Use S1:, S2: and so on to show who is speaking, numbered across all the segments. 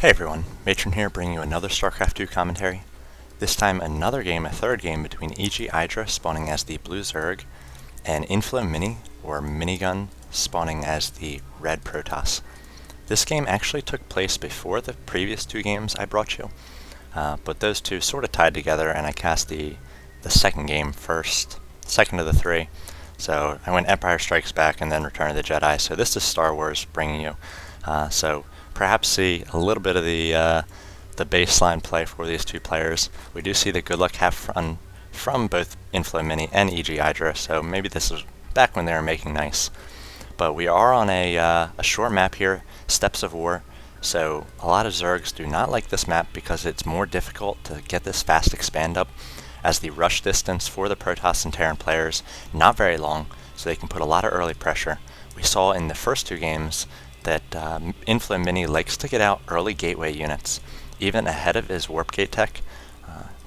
S1: Hey everyone, Matron here bringing you another StarCraft 2 commentary. This time another game, a third game between IdrA spawning as the blue Zerg and Inflow Mini, or Minigun, spawning as the red Protoss. This game actually took place before the previous two games I brought you, but those two sort of tied together and I cast the second game first, second of the three. So I went Empire Strikes Back and then Return of the Jedi, so this is Star Wars bringing you. So perhaps see a little bit of the baseline play for these two players. We do see the good luck have fun from both Inflow Mini and IdrA, so maybe this is back when they were making nice. But we are on a short map here, Steppes of War, so a lot of Zergs do not like this map because it's more difficult to get this fast expand up, as the rush distance for the Protoss and Terran players not very long, so they can put a lot of early pressure. We saw in the first two games that Inflow Mini likes to get out early gateway units, even ahead of his warp gate tech.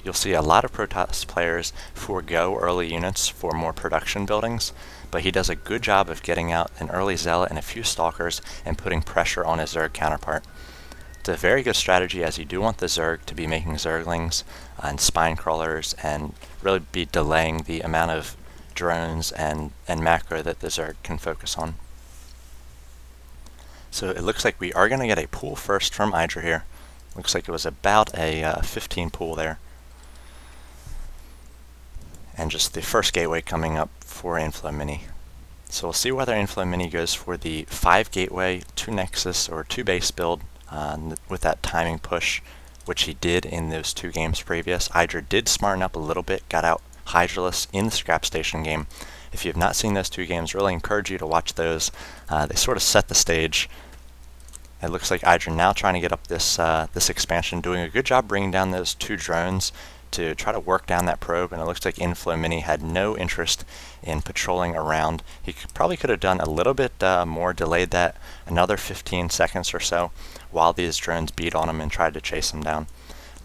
S1: You'll see a lot of Protoss players forego early units for more production buildings, but he does a good job of getting out an early Zealot and a few Stalkers and putting pressure on his Zerg counterpart. It's a very good strategy, as you do want the Zerg to be making Zerglings and Spine Crawlers and really be delaying the amount of drones and macro that the Zerg can focus on. So it looks like we are going to get a pool first from IdrA here. Looks like it was about a 15 pool there. And just the first gateway coming up for Inflow Mini. So we'll see whether Inflow Mini goes for the 5 gateway, 2 Nexus, or 2 base build with that timing push, which he did in those two games previous. IdrA did smarten up a little bit, got out Hydralisk in the Scrap Station game. If you have not seen those two games, really encourage you to watch those. They sort of set the stage. It looks like IdrA now trying to get up this expansion, doing a good job bringing down those 2 drones to try to work down that probe, and it looks like Inflow Mini had no interest in patrolling around. He probably could have done a little bit more, delayed that another 15 seconds or so while these drones beat on him and tried to chase him down.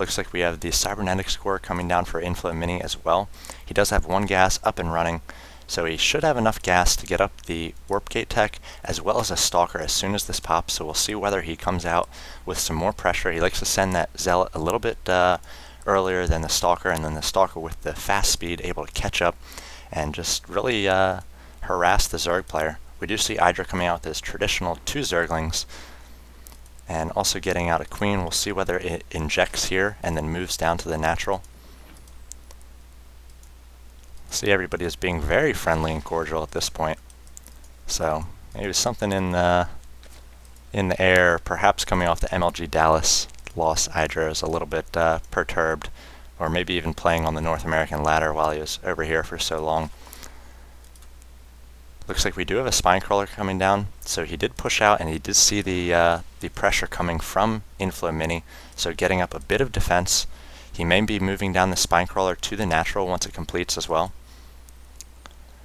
S1: Looks like we have the Cybernetics core coming down for Inflow Mini as well. He does have 1 gas up and running, so he should have enough gas to get up the warp gate tech as well as a Stalker as soon as this pops, so we'll see whether he comes out with some more pressure. He likes to send that Zealot a little bit earlier than the Stalker, and then the Stalker with the fast speed able to catch up and just really harass the Zerg player. We do see IdrA coming out with his traditional 2 Zerglings and also getting out a Queen. We'll see whether it injects here and then moves down to the natural. See, everybody is being very friendly and cordial at this point. So maybe something in the air, perhaps coming off the MLG Dallas loss. IdrA is a little bit perturbed, or maybe even playing on the North American ladder while he was over here for so long. Looks like we do have a Spine Crawler coming down, so he did push out and he did see the pressure coming from Inflow Mini, so getting up a bit of defense. He may be moving down the Spine Crawler to the natural once it completes as well.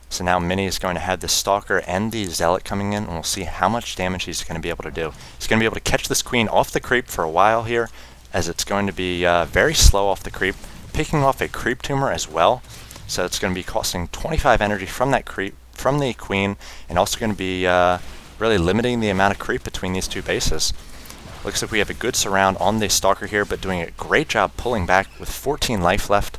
S1: So now Mini is going to have the Stalker and the Zealot coming in, and we'll see how much damage he's going to be able to do. He's going to be able to catch this Queen off the creep for a while here, as it's going to be very slow off the creep, picking off a creep tumor as well. So it's going to be costing 25 energy from that creep, from the Queen, and also going to be really limiting the amount of creep between these two bases. Looks like we have a good surround on the Stalker here, but doing a great job pulling back with 14 life left.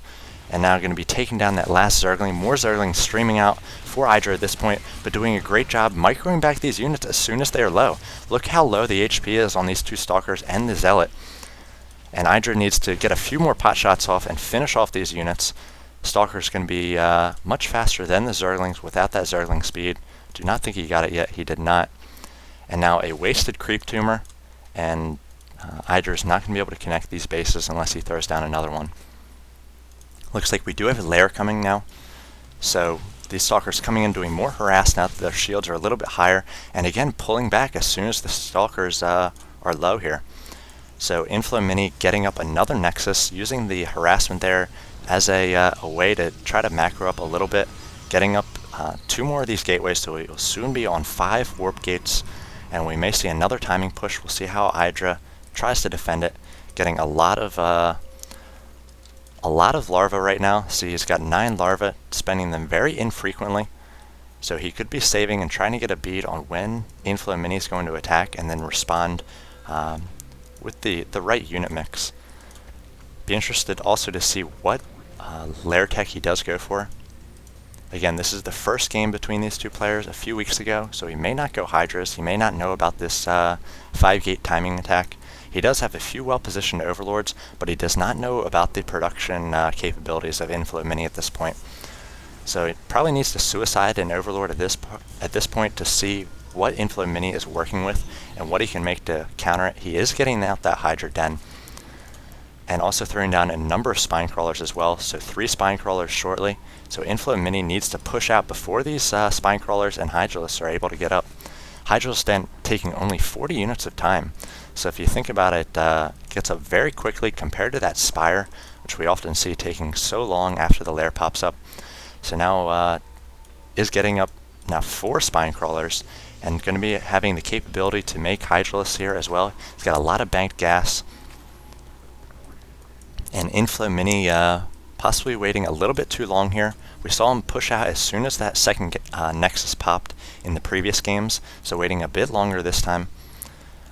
S1: And now going to be taking down that last Zergling. More Zerglings streaming out for IdrA at this point, but doing a great job microing back these units as soon as they are low. Look how low the HP is on these 2 Stalkers and the Zealot. And IdrA needs to get a few more pot shots off and finish off these units. Stalker's going to be much faster than the Zerglings without that Zergling speed. Do not think he got it yet. He did not. And now a wasted creep tumor, and IdrA is not going to be able to connect these bases unless he throws down another one. Looks like we do have a lair coming now, so these Stalkers coming in doing more harass now that their shields are a little bit higher, and again pulling back as soon as the Stalkers are low here. So Inflow Mini getting up another Nexus, using the harassment there as a way to try to macro up a little bit, getting up 2 more of these gateways, so we will soon be on 5 warp gates, and we may see another timing push. We'll see how IdrA tries to defend it, getting a lot of larvae right now. See, he's got 9 larvae, spending them very infrequently. So he could be saving and trying to get a bead on when Inflow Mini is going to attack and then respond with the right unit mix. Be interested also to see what lair tech he does go for. Again, this is the first game between these two players a few weeks ago, so he may not go Hydras, he may not know about this 5-gate timing attack. He does have a few well-positioned Overlords, but he does not know about the production capabilities of Inflow Mini at this point. So he probably needs to suicide an Overlord at this point to see what Inflow Mini is working with and what he can make to counter it. He is getting out that Hydra Den, and also throwing down a number of spine crawlers as well, so 3 spine crawlers shortly. So Inflow Mini needs to push out before these spine crawlers and Hydralisks are able to get up. Hydralisk Den taking only 40 units of time, so if you think about it, gets up very quickly compared to that Spire, which we often see taking so long after the lair pops up. So now is getting up now 4 spine crawlers, and going to be having the capability to make Hydralisks here as well. He's got a lot of banked gas. And Inflow Mini possibly waiting a little bit too long here. We saw him push out as soon as that second Nexus popped in the previous games, so waiting a bit longer this time.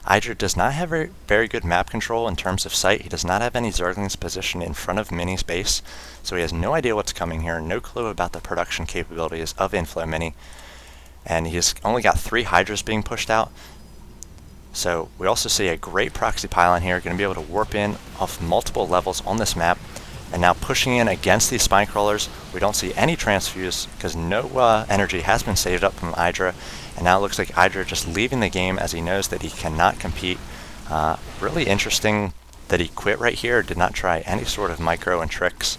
S1: IdrA does not have very good map control in terms of sight. He does not have any Zerglings positioned in front of Mini's base, so he has no idea what's coming here, no clue about the production capabilities of Inflow Mini. And he's only got 3 Hydras being pushed out. So we also see a great proxy pylon here, going to be able to warp in off multiple levels on this map. And now pushing in against these spine crawlers, we don't see any transfuse because no energy has been saved up from IdrA. And now it looks like IdrA just leaving the game as he knows that he cannot compete. Really interesting that he quit right here, did not try any sort of micro and tricks.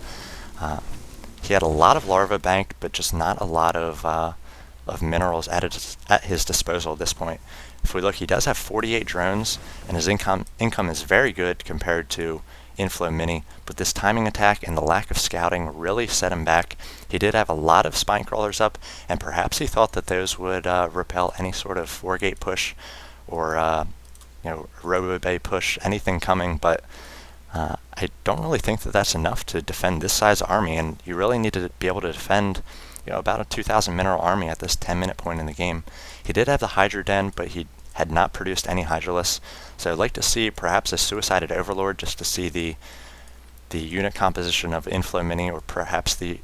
S1: He had a lot of larva banked, but just not a lot of minerals at his disposal at this point. If we look, he does have 48 drones, and his income is very good compared to Inflow Mini, but this timing attack and the lack of scouting really set him back. He did have a lot of spine crawlers up, and perhaps he thought that those would repel any sort of 4-gate push or Robo-Bay push, anything coming, but I don't really think that that's enough to defend this size army, and you really need to be able to defend about a 2,000 mineral army at this 10-minute point in the game. He did have the Hydra Den, but he had not produced any Hydralisks, so I'd like to see perhaps a suicided Overlord just to see the unit composition of Inflow Mini, or perhaps the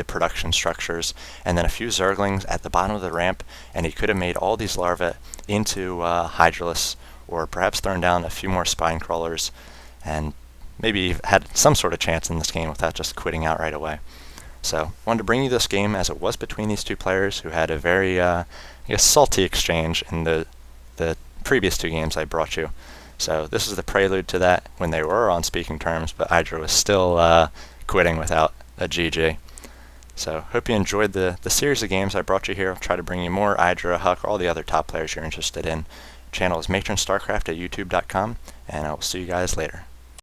S1: production structures, and then a few Zerglings at the bottom of the ramp, and he could have made all these larvae into Hydralisks, or perhaps thrown down a few more spine crawlers, and maybe had some sort of chance in this game without just quitting out right away. So, wanted to bring you this game as it was between these two players who had a very, salty exchange in the previous 2 games I brought you. So, this is the prelude to that when they were on speaking terms, but IdrA was still quitting without a GG. So, hope you enjoyed the series of games I brought you here. I'll try to bring you more IdrA, Huck, all the other top players you're interested in. Channel is MatronStarcraft at youtube.com, and I will see you guys later.